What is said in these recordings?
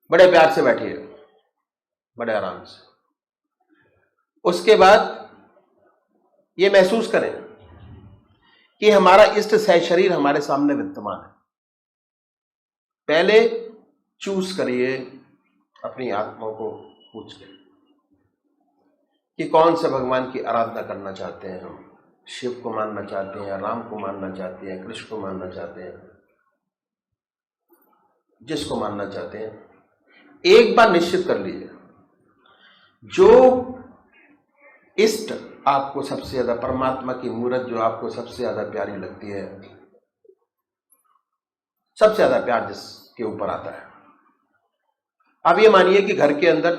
बड़े प्यार से बैठिए, बड़े आराम से। उसके बाद ये महसूस करें कि हमारा इष्ट सह शरीर हमारे सामने विद्यमान है। पहले चूज करिए अपनी आत्मा को पूछ के कि कौन से भगवान की आराधना करना चाहते हैं हम। शिव को मानना चाहते हैं, राम को मानना चाहते हैं, कृष्ण को मानना चाहते हैं, जिसको मानना चाहते हैं। एक बार निश्चित कर लीजिए जो इष्ट आपको सबसे ज्यादा, परमात्मा की मूर्त जो आपको सबसे ज्यादा प्यारी लगती है, सबसे ज्यादा प्यार जिसके ऊपर आता है। अब ये मानिए कि घर के अंदर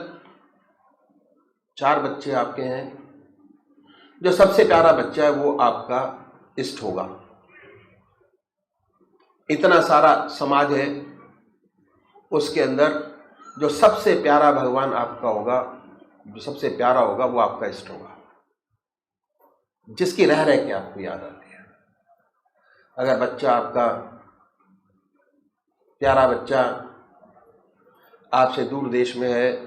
4 बच्चे आपके हैं, जो सबसे प्यारा बच्चा है वो आपका इष्ट होगा। इतना सारा समाज है, उसके अंदर जो सबसे प्यारा भगवान आपका होगा, जो सबसे प्यारा होगा वो आपका इष्ट होगा, जिसकी रह रह के आपको याद आती है। अगर बच्चा आपका प्यारा बच्चा आपसे दूर देश में है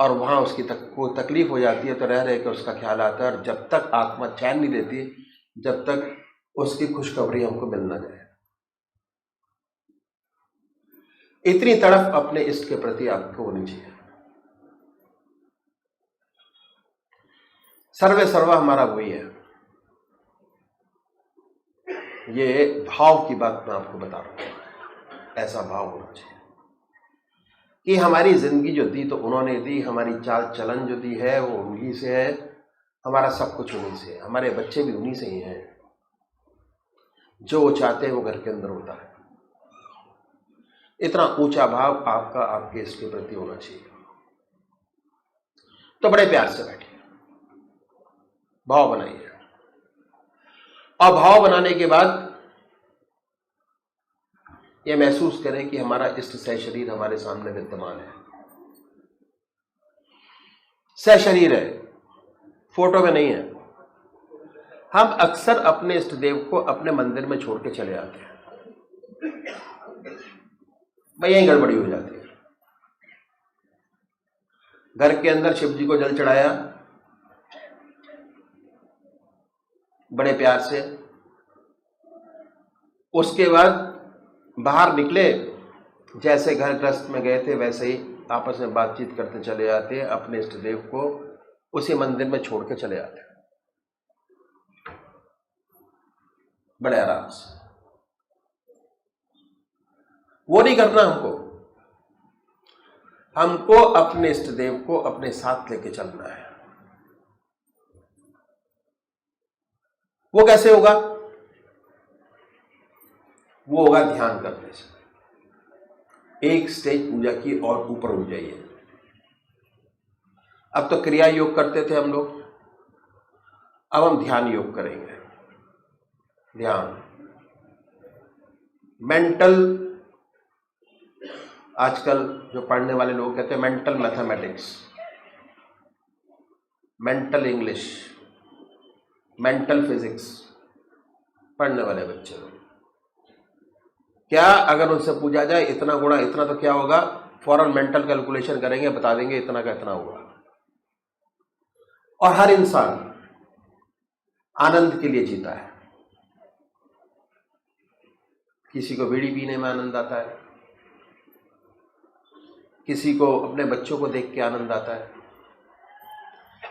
और वहां उसकी कोई तकलीफ हो जाती है तो रह रह के उसका ख्याल आता है, और जब तक आत्मा चैन नहीं देती जब तक उसकी खुशखबरी हमको मिल ना जाए। इतनी तड़फ अपने इष्ट के प्रति आपको होनी चाहिए। सर्वे सर्वा हमारा वही है। ये भाव की बात मैं आपको बता रहा हूं, ऐसा भाव होना चाहिए कि हमारी जिंदगी जो दी तो उन्होंने दी, हमारी चाल चलन जो दी है वो उन्हीं से है, हमारा सब कुछ उन्हीं से है, हमारे बच्चे भी उन्हीं से ही हैं। जो वो चाहते हैं वो घर के अंदर होता है। इतना ऊंचा भाव आपका आपके इसके प्रति होना चाहिए। तो बड़े प्यार से बैठिए, भाव बनाइए, और भाव बनाने के बाद ये महसूस करें कि हमारा इष्ट सह शरीर हमारे सामने विद्यमान है। सह शरीर है, फोटो में नहीं है। हम अक्सर अपने इष्ट देव को अपने मंदिर में छोड़ के चले आते हैं, भाई यही गड़बड़ी हो जाती है। घर के अंदर शिव जी को जल चढ़ाया बड़े प्यार से, उसके बाद बाहर निकले, जैसे घर गृहस्थ में गए थे वैसे ही आपस में बातचीत करते चले आते, अपने इष्ट देव को उसी मंदिर में छोड़ के चले आते बड़े आराम से। वो नहीं करना हमको। हमको अपने इष्ट देव को अपने साथ लेके चलना है। वो कैसे होगा? वो होगा ध्यान करने से। एक स्टेज पूजा की और ऊपर हो जाइए। अब तो क्रिया योग करते थे हम लोग, अब हम ध्यान योग करेंगे। ध्यान, मेंटल, आजकल जो पढ़ने वाले लोग कहते हैं mental mathematics, mental English, mental physics पढ़ने वाले बच्चे लोग, क्या अगर उनसे पूछा जाए इतना गुणा इतना तो क्या होगा, फौरन मेंटल कैलकुलेशन करेंगे, बता देंगे इतना का इतना होगा। और हर इंसान आनंद के लिए जीता है। किसी को बीड़ी पीने में आनंद आता है, किसी को अपने बच्चों को देख के आनंद आता है,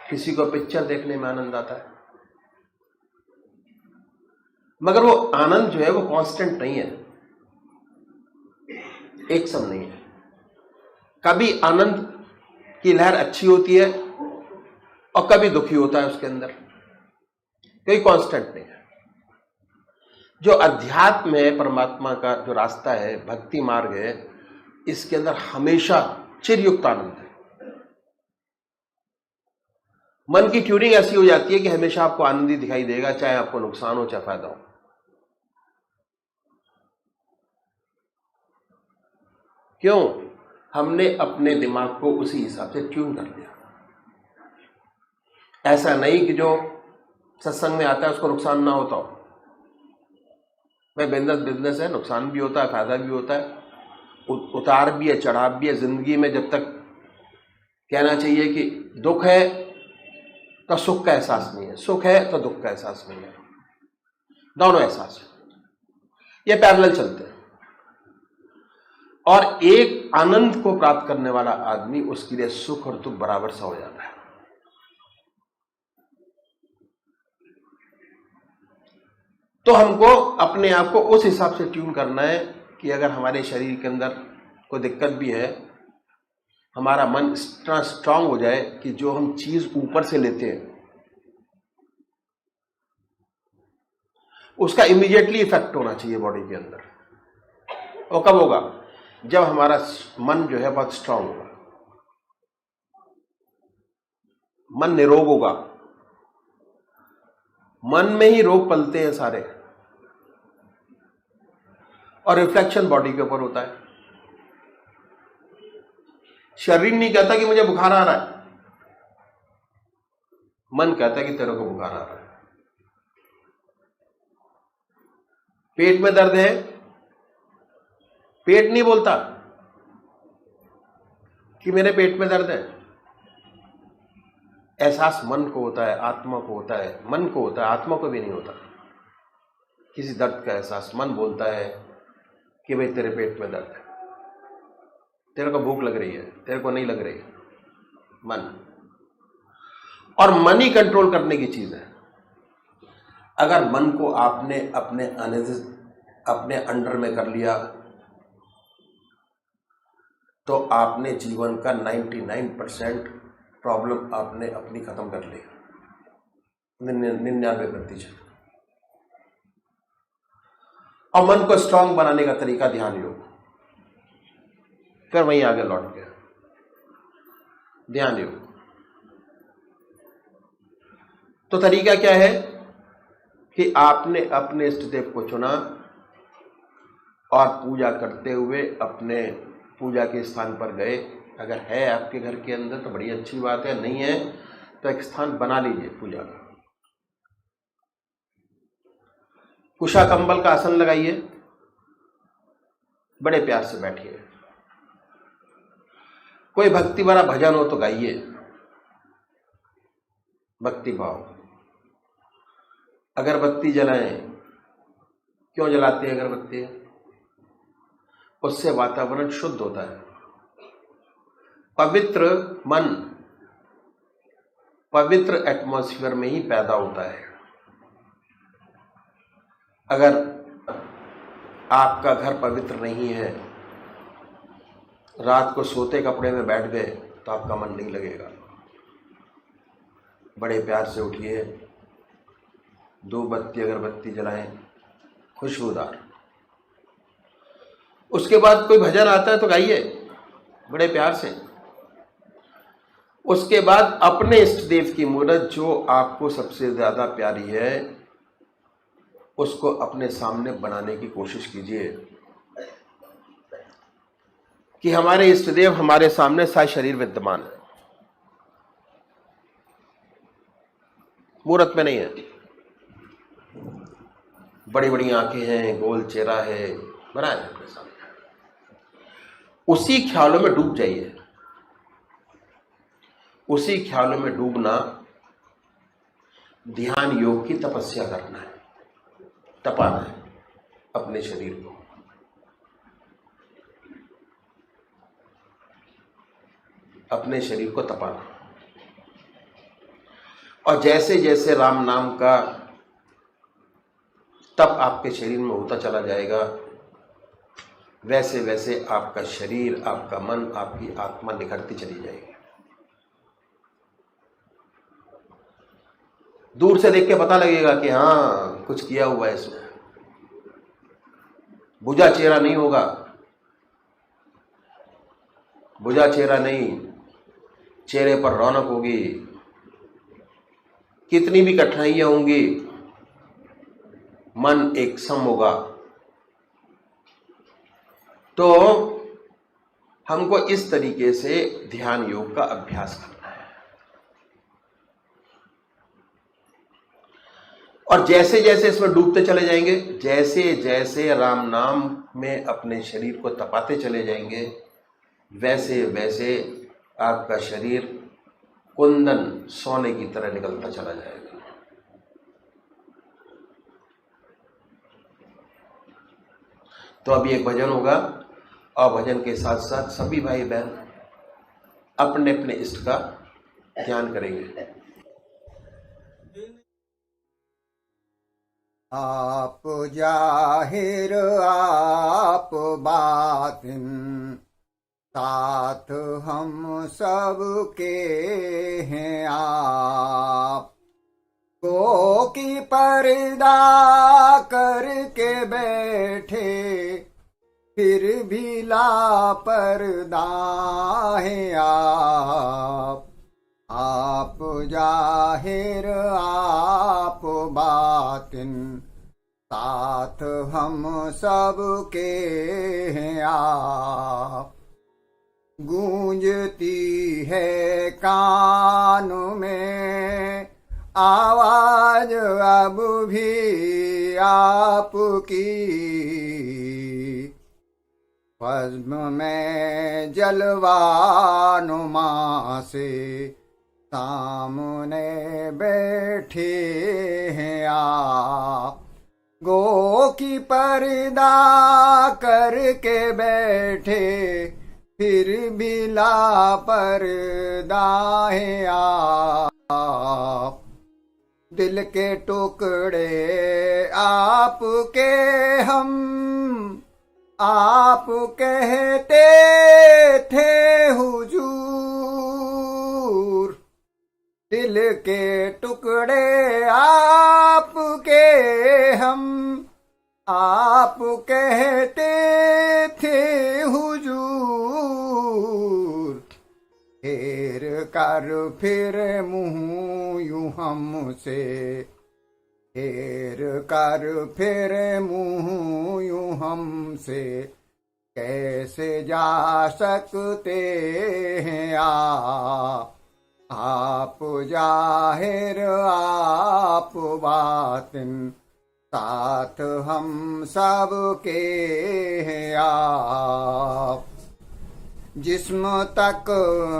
किसी को पिक्चर देखने में आनंद आता है। मगर वो आनंद जो है वो कांस्टेंट नहीं है, एक सम नहीं है। कभी आनंद की लहर अच्छी होती है और कभी दुखी होता है उसके अंदर, कोई कांस्टेंट नहीं है। जो अध्यात्म है, परमात्मा का जो रास्ता है, भक्ति मार्ग है, इसके अंदर हमेशा चिरयुक्त आनंद है। मन की ट्यूनिंग ऐसी हो जाती है कि हमेशा आपको आनंद ही दिखाई देगा, चाहे आपको नुकसान हो चाहे फायदा हो। क्यों? हमने अपने दिमाग को उसी हिसाब से ट्यून कर दिया। ऐसा नहीं कि जो सत्संग में आता है उसको नुकसान ना होता हो। भाई बिजनेस बिजनेस है, नुकसान भी होता है, फायदा भी होता है। उतार भी है, चढ़ाव भी है जिंदगी में। जब तक कहना चाहिए कि दुख है तो सुख का एहसास नहीं है, सुख है तो दुख का एहसास नहीं है, दोनों एहसास है, ये पैरेलल चलते हैं। और एक आनंद को प्राप्त करने वाला आदमी, उसके लिए सुख और दुख बराबर सा हो जाता है। तो हमको अपने आप को उस हिसाब से ट्यून करना है कि अगर हमारे शरीर के अंदर कोई दिक्कत भी है, हमारा मन इतना स्ट्रांग हो जाए कि जो हम चीज ऊपर से लेते हैं उसका इमीडिएटली इफेक्ट होना चाहिए बॉडी के अंदर। और कब होगा? जब हमारा मन जो है बहुत स्ट्रांग होगा, मन निरोग होगा। मन में ही रोग पलते हैं सारे, और रिफ्लेक्शन बॉडी के ऊपर होता है। शरीर नहीं कहता कि मुझे बुखार आ रहा है, मन कहता है कि तेरे को बुखार आ रहा है। पेट में दर्द है, पेट नहीं बोलता कि मेरे पेट में दर्द है। एहसास मन को होता है, आत्मा को होता है, मन को होता है, आत्मा को भी नहीं होता किसी दर्द का एहसास। मन बोलता है कि भाई तेरे पेट में दर्द है, तेरे को भूख लग रही है, तेरे को नहीं लग रही, मन। और मन ही कंट्रोल करने की चीज है। अगर मन को आपने अपने अंडर में कर लिया तो आपने जीवन का 99% प्रॉब्लम आपने अपनी खत्म कर ली, 99%। और मन को स्ट्रांग बनाने का तरीका ध्यान योग। फिर वहीं आगे लौट गया ध्यान योग। तो तरीका क्या है कि आपने अपने इष्ट देव को चुना और पूजा करते हुए अपने पूजा के स्थान पर गए। अगर है आपके घर के अंदर तो बड़ी अच्छी बात है, नहीं है तो एक स्थान बना लीजिए पूजा का। कुशा कंबल का आसन लगाइए, बड़े प्यार से बैठिए। कोई भक्ति भरा भजन हो तो गाइए, भक्ति भाव। अगरबत्ती जलाएं। क्यों जलाते हैं अगरबत्ती? उससे वातावरण शुद्ध होता है। पवित्र मन पवित्र एटमॉस्फेयर में ही पैदा होता है। अगर आपका घर पवित्र नहीं है, रात को सोते कपड़े में बैठ गए तो आपका मन नहीं लगेगा। बड़े प्यार से उठिए, 2 बत्ती अगरबत्ती जलाएं, खुशबूदार। उसके बाद कोई भजन आता है तो गाइए बड़े प्यार से। उसके बाद अपने इष्ट देव की मूर्त जो आपको सबसे ज्यादा प्यारी है उसको अपने सामने बनाने की कोशिश कीजिए कि हमारे इष्ट देव हमारे सामने सशरीर विद्यमान है, मूर्त में नहीं है। बड़ी बड़ी आंखें हैं, गोल चेहरा है, बनाए अपने सामने। उसी ख्यालों में डूब जाइए। उसी ख्यालों में डूबना ध्यान योग की तपस्या करना है, तपाना है अपने शरीर को। अपने शरीर को तपाना। और जैसे जैसे राम नाम का तप आपके शरीर में होता चला जाएगा, वैसे वैसे आपका शरीर, आपका मन, आपकी आत्मा निखरती चली जाएगी। दूर से देख के पता लगेगा कि हाँ कुछ किया हुआ है इसमें। बुझा चेहरा नहीं होगा, बुझा चेहरा नहीं, चेहरे पर रौनक होगी। कितनी भी कठिनाइयां होंगी, मन एक सम होगा। तो हमको इस तरीके से ध्यान योग का अभ्यास करना है। और जैसे जैसे इसमें डूबते चले जाएंगे, जैसे जैसे राम नाम में अपने शरीर को तपाते चले जाएंगे, वैसे वैसे आपका शरीर कुंदन सोने की तरह निकलता चला जाएगा। तो अभी एक भजन होगा और भजन के साथ साथ सभी भाई बहन अपने अपने इष्ट का ध्यान करेंगे। आप जाहिर आप बातिन, साथ हम सबके हैं आप। को की पर्दा करके बैठे, फिर भी लापरदा हैं आप जाहिर आप बातिन, साथ हम सबके हैं आप। गूंजती है कान में आवाज अब भी आपकी, पद्म में जलवानुमा से सामने बैठे हैं आप। गो की पर्दा करके बैठे, फिर भी लापरदा हैं आप। दिल के टुकड़े आपके हम आप कहते थे हुजूर। दिल के टुकड़े आपके हम आप कहते थे हुजूर। फेर कर फिर मुँह यूं हमसे, फेर कर फिर मुँह यूं हमसे, कैसे जा सकते हैं आप जाहिर आप बातिन, साथ हम सबके हैं आप। जिस्म तक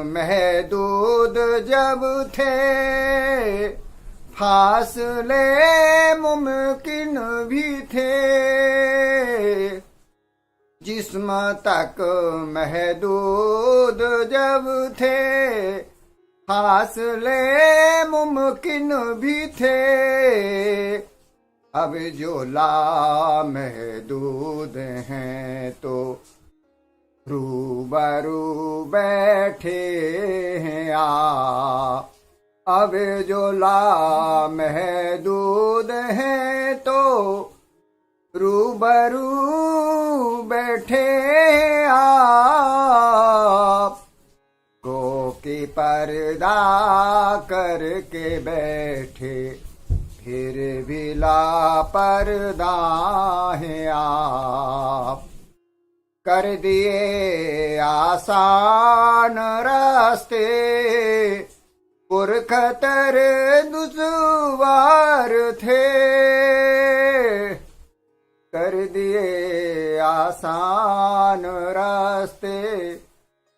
महदूद जब थे, फासले मुमकिन भी थे। जिस्म तक महदूद जब थे, फासले मुमकिन भी थे। अब जो लामहदूद हैं तो रूबरू बैठे हैं आप। अब जो लामहदूद हैं तो रूबरू बैठे आप। को की पर्दा करके बैठे, फिर भी लापरदा हैं आप। कर दिए आसान रास्ते, पुरखतर दुश्वार थे। कर दिए आसान रास्ते,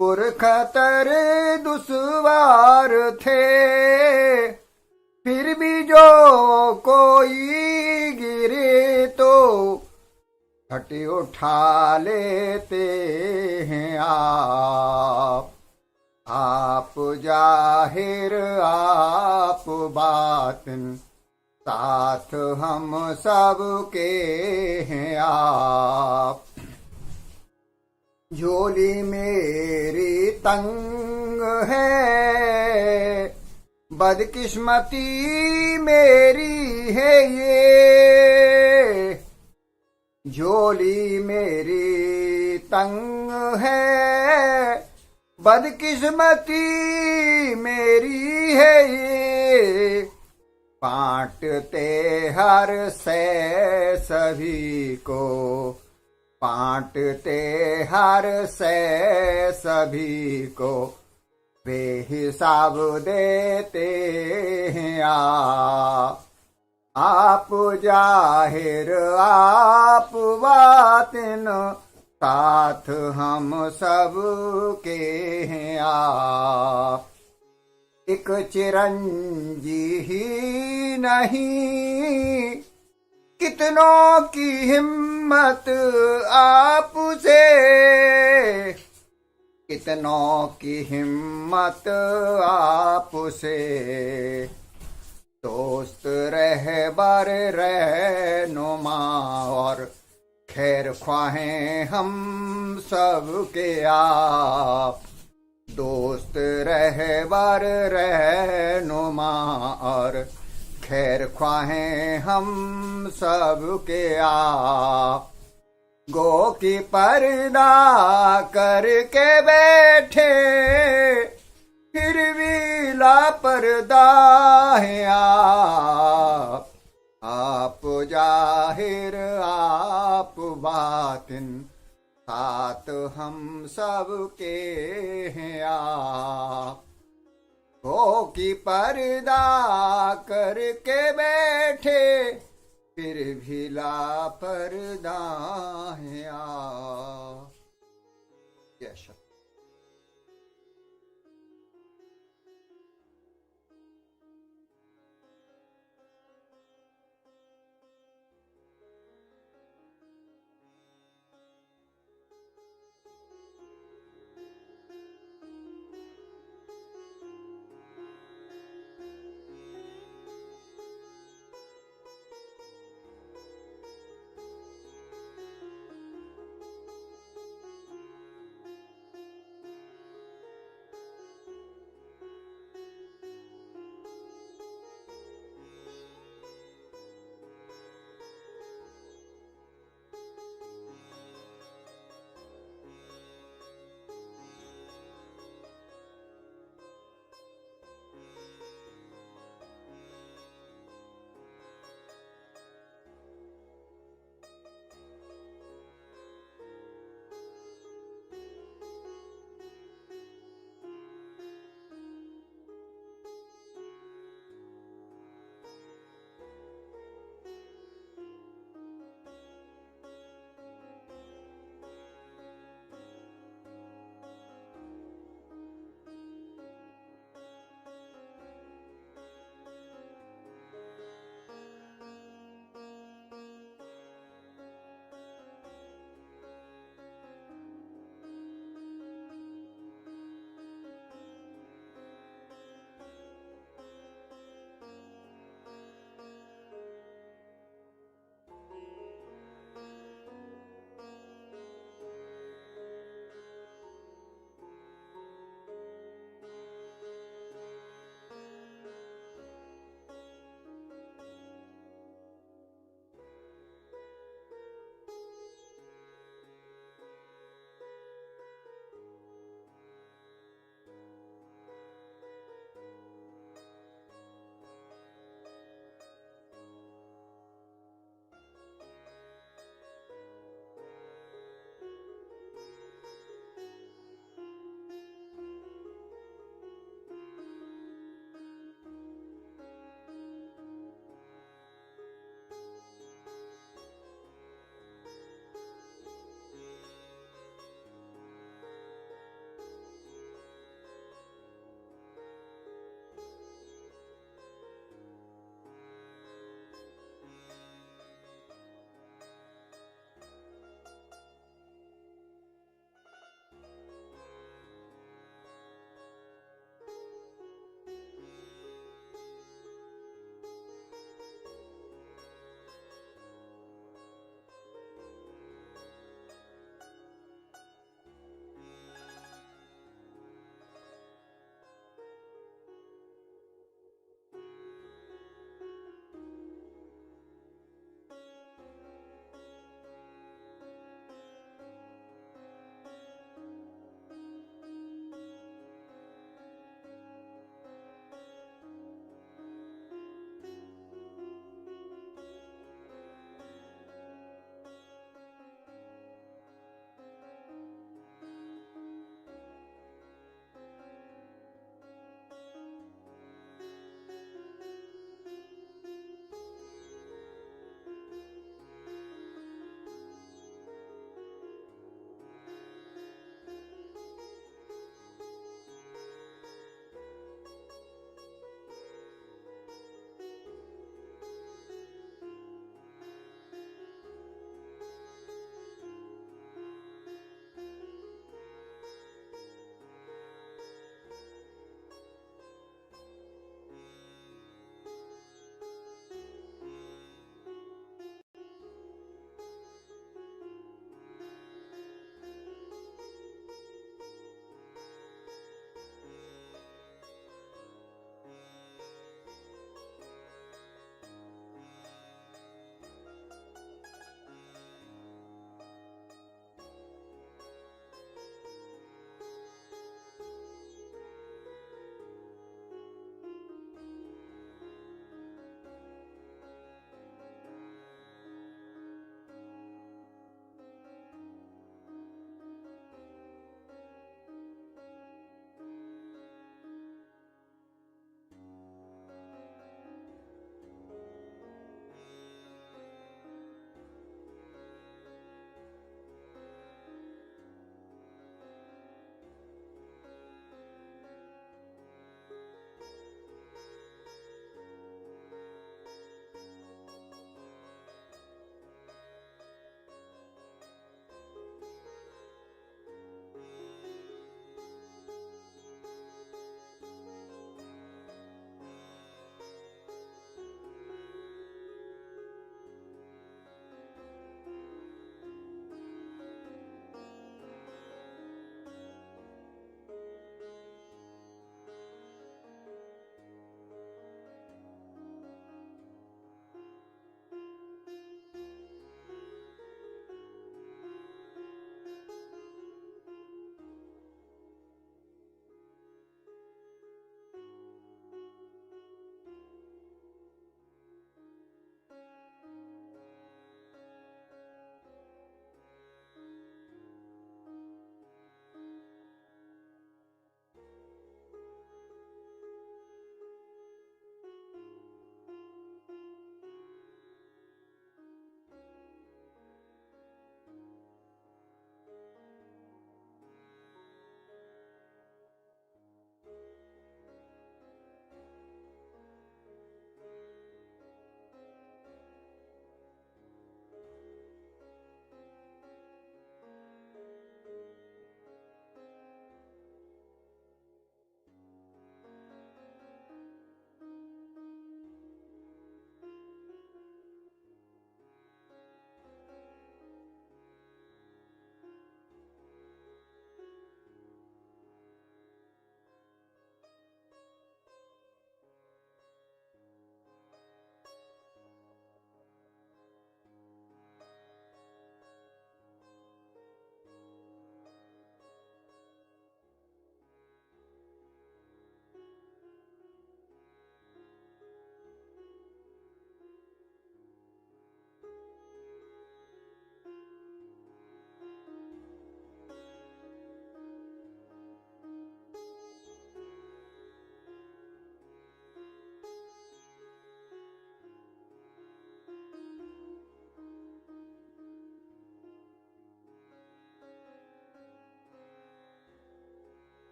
पुरखतर दुश्वार थे। फिर भी जो कोई गिरे तो हटी उठा लेते हैं आप जाहिर आप बातिन, साथ हम सबके हैं आप। झोली मेरी तंग है, बदकिस्मती मेरी है ये। झोली मेरी तंग है, बदकिस्मती मेरी है ये। बांटते हर से सभी को, बांटते हर से सभी को, बेहिसाब देते हैं आप जाहिर आप बातिन, साथ हम सब के हैं आप। एक चिरंजी ही नहीं, कितनों की हिम्मत आपसे, कितनों की हिम्मत आपसे। दोस्त रहबर रहनुमा और खैर ख्वाहें हम सब के आप। दोस्त रहबर रहनुमा और खैर ख्वाहें हम सब के आप। गो की पर्दा करके बैठे, फिर भी लापरदा है आप जाहिर आप बातिन, साथ हम सब के हैं आप। हो की पर्दा करके बैठे, फिर भी लापरदा है आप। यश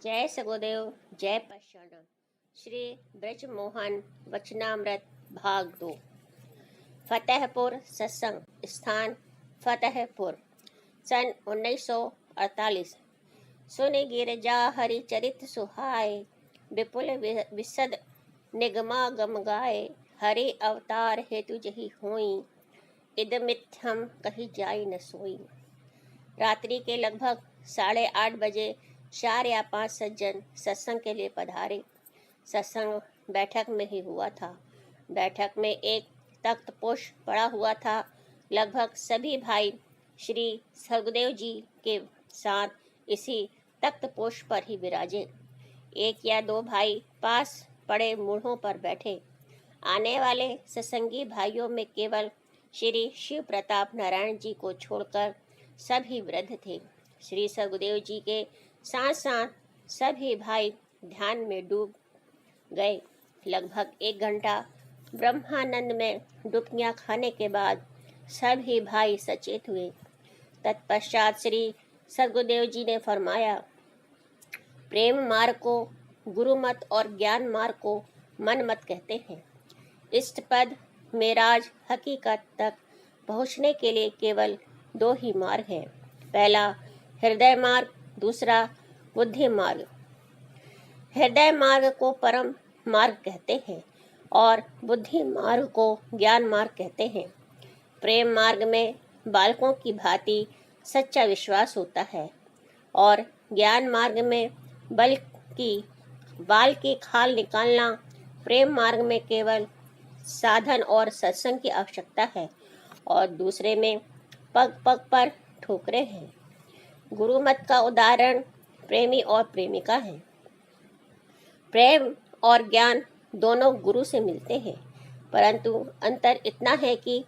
जय सगोदेव, जय पाषाण। श्री ब्रजमोहन वचनामृत भाग 2। फतेहपुर सत्संग स्थान फतेहपुर, सन 1948। सुनि गिरजा हरि चरित सुहाए, विपुल विशद निगमागम गाए। हरि अवतार हेतु जही होई, इदमिथ्यम कही जाई न सोई। रात्रि के लगभग 8:30 बजे 4 या 5 सज्जन सत्संग के लिए पधारे। सत्संग बैठक में ही हुआ था। बैठक में एक तख्त पोष पड़ा हुआ था। लगभग सभी भाई श्री सगदेव जी के साथ इसी तख्त पोष पर ही विराजे। 1 या 2 भाई पास पड़े मूढ़ों पर बैठे। आने वाले सत्संगी भाइयों में केवल श्री शिव प्रताप नारायण जी को छोड़कर सभी वृद्ध थे। श्री सगदेव जी के साथ साथ सभी भाई ध्यान में डूब गए। लगभग 1 घंटा ब्रह्मानंद में डुबकियां खाने के बाद सभी भाई सचेत हुए। तत्पश्चात श्री सगदेव जी ने फरमाया, प्रेम मार्ग को गुरु मत और ज्ञान मार्ग को मन मत कहते हैं। इष्ट पद मेराज हकीकत तक पहुँचने के लिए केवल 2 ही मार्ग है। पहला हृदय मार्ग, दूसरा बुद्धि मार्ग। हृदय मार्ग को परम मार्ग कहते हैं और बुद्धि मार्ग को ज्ञान मार्ग कहते हैं। प्रेम मार्ग में बालकों की भांति सच्चा विश्वास होता है और ज्ञान मार्ग में बाल की खाल निकालना। प्रेम मार्ग में केवल साधन और सत्संग की आवश्यकता है और दूसरे में पग पग पर ठोकरे हैं। गुरु मत का उदाहरण प्रेमी और प्रेमिका है। प्रेम और ज्ञान दोनों गुरु से मिलते हैं, परंतु अंतर इतना है कि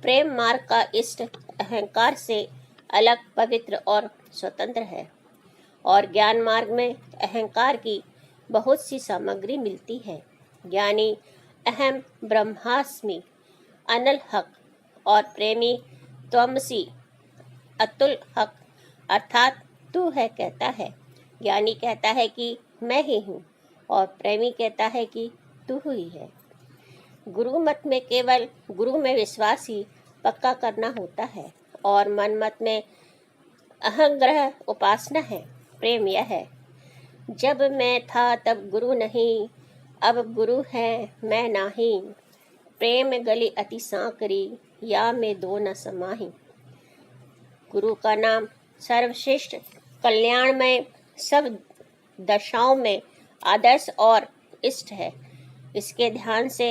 प्रेम मार्ग का इष्ट अहंकार से अलग, पवित्र और स्वतंत्र है और ज्ञान मार्ग में अहंकार की बहुत सी सामग्री मिलती है। ज्ञानी अहम ब्रह्मास्मि अनल हक और प्रेमी त्वमसि अतुल हक अर्थात तू है कहता है। ज्ञानी कहता है कि मैं ही हूँ और प्रेमी कहता है कि तू ही है। गुरु मत में केवल गुरु में विश्वास ही पक्का करना होता है और मन मत में अहंग्रह उपासना है। प्रेम यह है, जब मैं था तब गुरु नहीं, अब गुरु है मैं नाही। प्रेम गली अति सांकरी, या में 2 न समाही। गुरु का नाम सर्वश्रेष्ठ, कल्याण में सब दशाओं में आदर्श और इष्ट है। इसके ध्यान से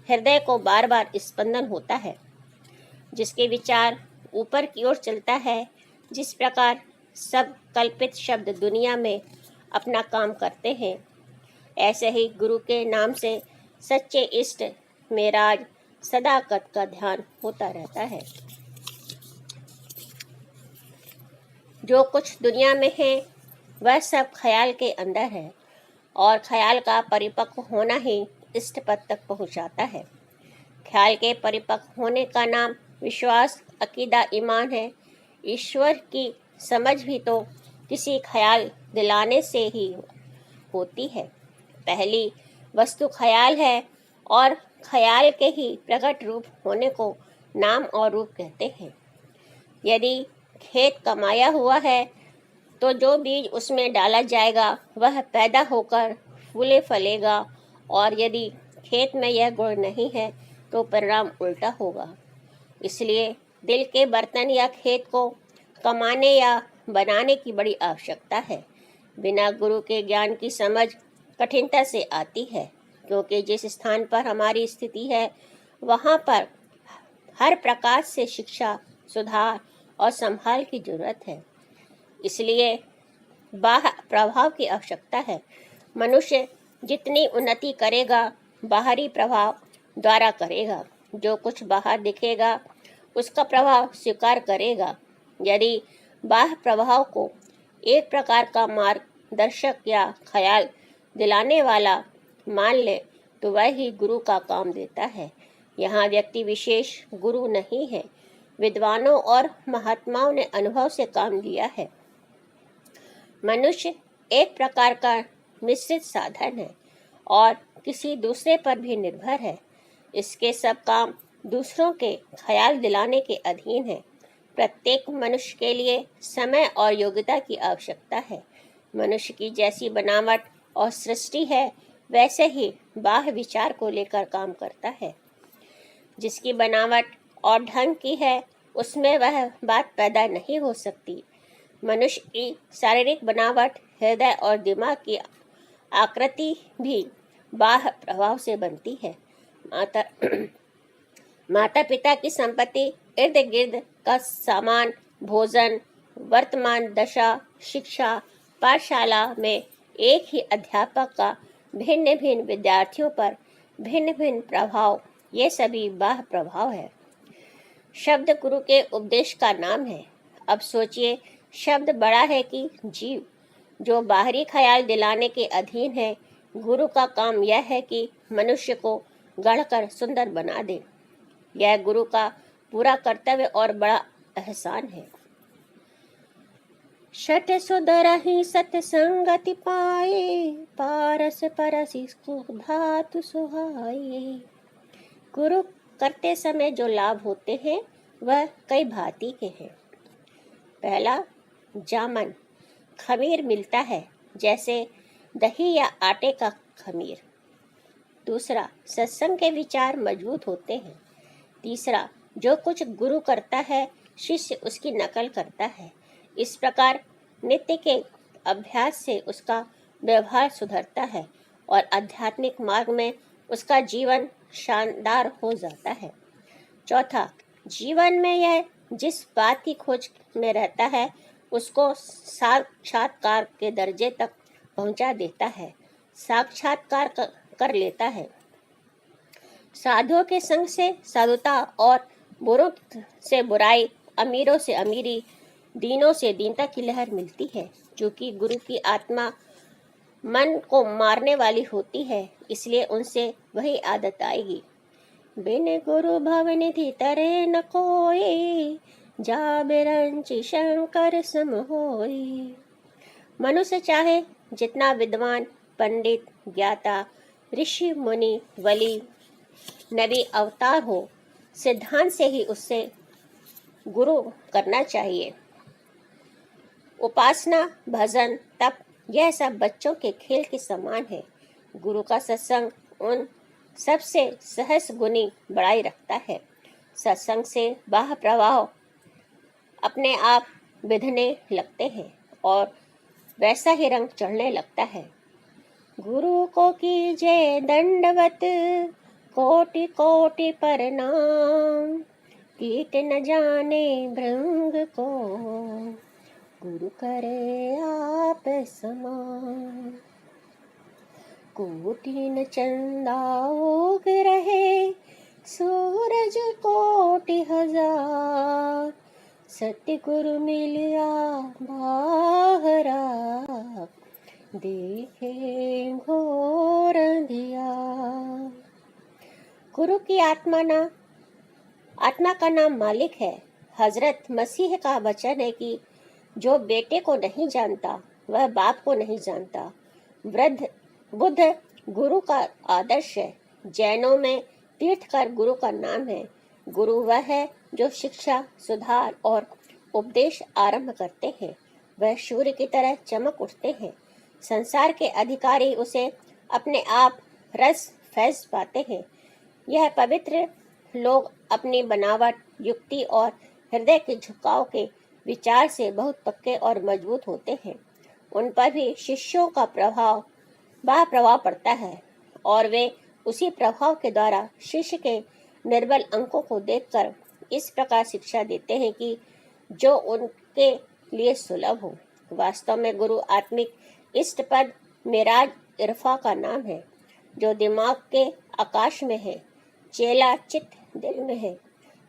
हृदय को बार बार स्पंदन होता है। जिसके विचार ऊपर की ओर चलता है, जिस प्रकार सब कल्पित शब्द दुनिया में अपना काम करते हैं, ऐसे ही गुरु के नाम से सच्चे इष्ट मेराज सदाकत का ध्यान होता रहता है। जो कुछ दुनिया में है वह सब ख्याल के अंदर है और ख्याल का परिपक्व होना ही इष्ट पद तक पहुंचाता है। ख्याल के परिपक्व होने का नाम विश्वास, अकीदा, ईमान है। ईश्वर की समझ भी तो किसी ख्याल दिलाने से ही होती है। पहली वस्तु ख्याल है और ख्याल के ही प्रकट रूप होने को नाम और रूप कहते हैं। यदि खेत कमाया हुआ है तो जो बीज उसमें डाला जाएगा वह पैदा होकर फूले फलेगा और यदि खेत में यह गुण नहीं है तो परिणाम उल्टा होगा। इसलिए दिल के बर्तन या खेत को कमाने या बनाने की बड़ी आवश्यकता है। बिना गुरु के ज्ञान की समझ कठिनता से आती है, क्योंकि जिस स्थान पर हमारी स्थिति है वहाँ पर हर प्रकार से शिक्षा, सुधार और संभाल की जरूरत है। इसलिए बाह्य प्रभाव की आवश्यकता है। मनुष्य जितनी उन्नति करेगा बाहरी प्रभाव द्वारा करेगा। जो कुछ बाहर दिखेगा उसका प्रभाव स्वीकार करेगा। यदि बाह्य प्रभाव को एक प्रकार का मार्गदर्शक या ख्याल दिलाने वाला मान ले तो वह ही गुरु का काम देता है। यहाँ व्यक्ति विशेष गुरु नहीं है। विद्वानों और महात्माओं ने अनुभव से काम लिया है। मनुष्य एक प्रकार का मिश्रित साधन है और किसी दूसरे पर भी निर्भर है। इसके सब काम दूसरों के ख्याल दिलाने के अधीन है। प्रत्येक मनुष्य के लिए समय और योग्यता की आवश्यकता है। मनुष्य की जैसी बनावट और सृष्टि है, वैसे ही बाह्य विचार को लेकर काम करता है। जिसकी बनावट और ढंग की है, उसमें वह बात पैदा नहीं हो सकती। मनुष्य की शारीरिक बनावट, हृदय और दिमाग की आकृति भी बाह्य प्रभाव से बनती है। माता पिता की संपत्ति, इर्द गिर्द का सामान, भोजन, वर्तमान दशा, शिक्षा, पाठशाला में एक ही अध्यापक का भिन्न भिन्न विद्यार्थियों पर भिन्न भिन्न प्रभाव, ये सभी बाह्य प्रभाव है। शब्द गुरु के उपदेश का नाम है। अब सोचिए, शब्द बड़ा है कि जीव, जो बाहरी ख्याल दिलाने के अधीन है। गुरु का काम यह है कि मनुष्य को गढ़कर सुंदर बना दे। यह गुरु का पूरा कर्तव्य और बड़ा एहसान है। शठ सुधरहि सत्संगति पाए, पारस परसि धातु सुहाए। गुरु करते समय जो लाभ होते हैं, वह कई भांति के हैं। पहला, जामन, खमीर मिलता है, जैसे दही या आटे का खमीर। दूसरा, सत्संग के विचार मजबूत होते हैं। तीसरा, जो कुछ गुरु करता है, शिष्य उसकी नकल करता है। इस प्रकार नित्य के अभ्यास से उसका व्यवहार सुधरता है और आध्यात्मिक मार्ग में उसका जीवन शानदार हो जाता है। चौथा, जीवन में यह जिस बात की खोज में रहता है, उसको साक्षात्कार के दर्जे तक पहुंचा देता है, साक्षात्कार कर लेता है। साधुओं के संग से साधुता और बुरों से बुराई, अमीरों से अमीरी, दीनों से दीनता की लहर मिलती है। क्योंकि गुरु की आत्मा मन को मारने वाली होती है, इसलिए उनसे वही आदत आएगी। बिन गुरु भवनिधि तरे न कोई, जा बिरंचि शंकर सम होई। मनुष्य चाहे जितना विद्वान, पंडित, ज्ञाता, ऋषि, मुनि, वली, नबी अवतार हो, सिद्धांत से ही उससे गुरु करना चाहिए। उपासना, भजन, तप, यह सब बच्चों के खेल के समान है। गुरु का सत्संग उन सबसे सहस गुनी बड़ाई रखता है। सत्संग से बाह्य प्रभाव अपने आप बिधने लगते हैं और वैसा ही रंग चढ़ने लगता है। गुरु को कीजे दंडवत, कोटि कोटि प्रणाम, कीट न जाने भृंग को, गुरु करे आप समान। कोटि न चंदा उग रहे, सूरज कोटि हजार, सतगुरु मिलिया बाहरा, देखे घोर अंधिया। गुरु की आत्मा का नाम मालिक है। हजरत मसीह का वचन है कि जो बेटे को नहीं जानता, वह बाप को नहीं जानता। बुद्ध गुरु का आदर्श है। जैनों में तीर्थकर गुरु का नाम है। गुरु वह है जो शिक्षा, सुधार और उपदेश आरंभ करते हैं। वह सूर्य की तरह चमक उठते हैं। संसार के अधिकारी उसे अपने आप रस फैज पाते हैं। यह पवित्र लोग अपनी बनावट, युक्ति और हृदय के झुकाव के विचार से बहुत पक्के और मजबूत होते हैं। उन पर भी शिष्यों का प्रभाव पड़ता है और वे उसी प्रभाव के द्वारा शिष्य के निर्बल अंकों को देखकर इस प्रकार शिक्षा देते हैं कि जो उनके लिए सुलभ हो। वास्तव में गुरु आत्मिक इष्ट पद मेराज इरफा का नाम है, जो दिमाग के आकाश में है। चेला चित्त दिल में है,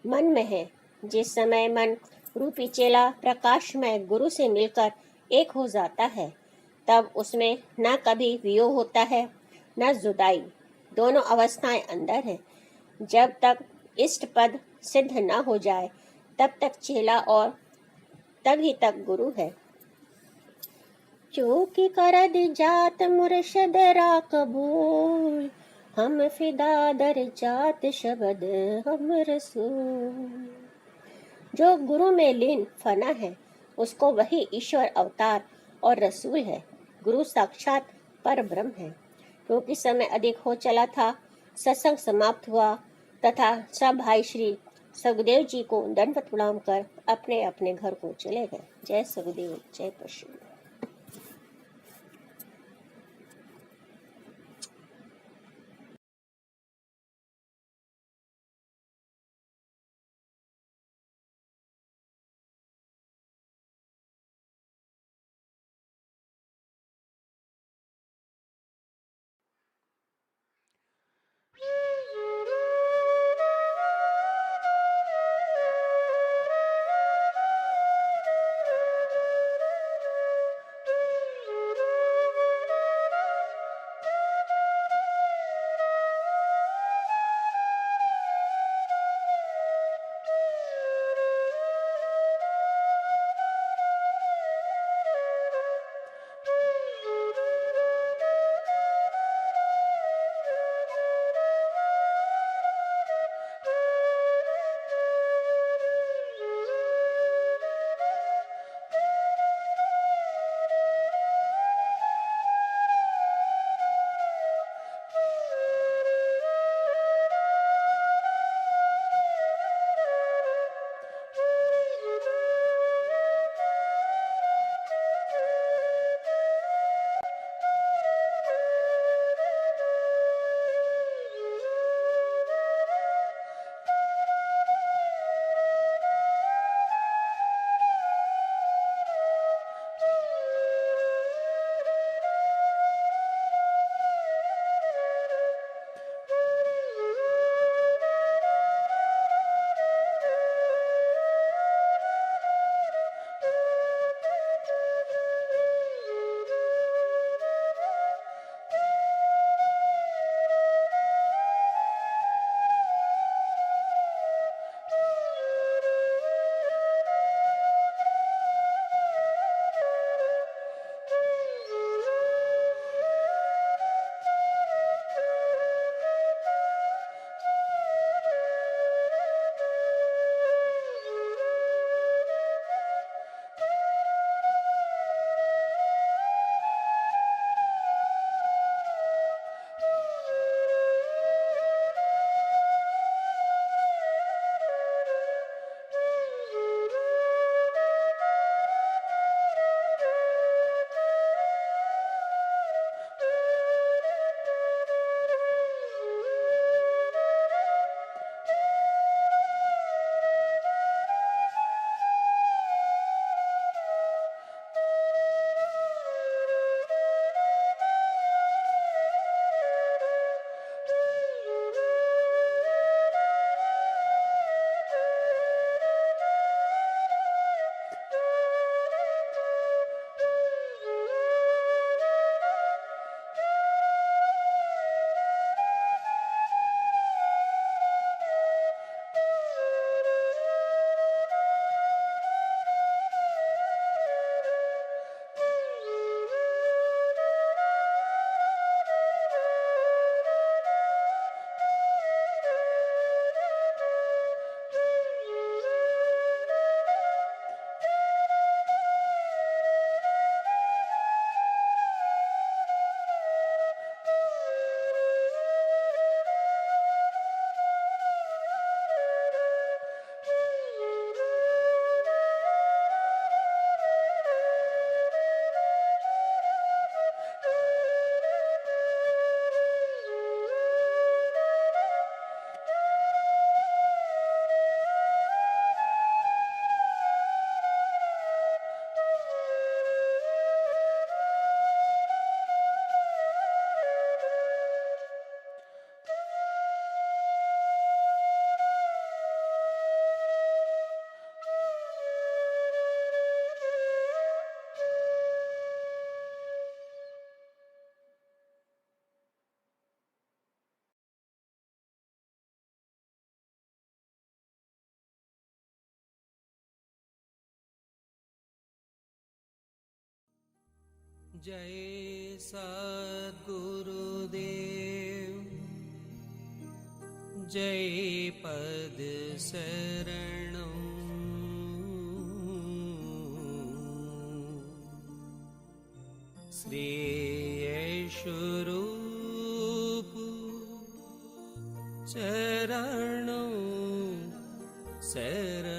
मन में है। जिस समय मन रूपी चेला प्रकाश में गुरु से मिलकर एक हो जाता है, तब उसमें न कभी वियोग होता है, न जुदाई। दोनों अवस्थाएं अंदर है। जब तक इष्ट पद सिद्ध न हो जाए, तब तक चेला और तभी तक गुरु है। चूकी कर दी जात मुर्शद रा कबूल, हम फिदा दर जात शबद हम रसूल। जो गुरु में लीन फना है, उसको वही ईश्वर अवतार और रसूल है। गुरु साक्षात पर ब्रह्म है। क्योंकि समय अधिक हो चला था, सत्संग समाप्त हुआ तथा सब भाई श्री सगदेव जी को दंडवत प्रणाम कर अपने अपने घर को चले गए। जय सगदेव, जय परशुराम। जय सद्गुरुदेव जय पद शरणं श्री यशोरूप चरणं शरणं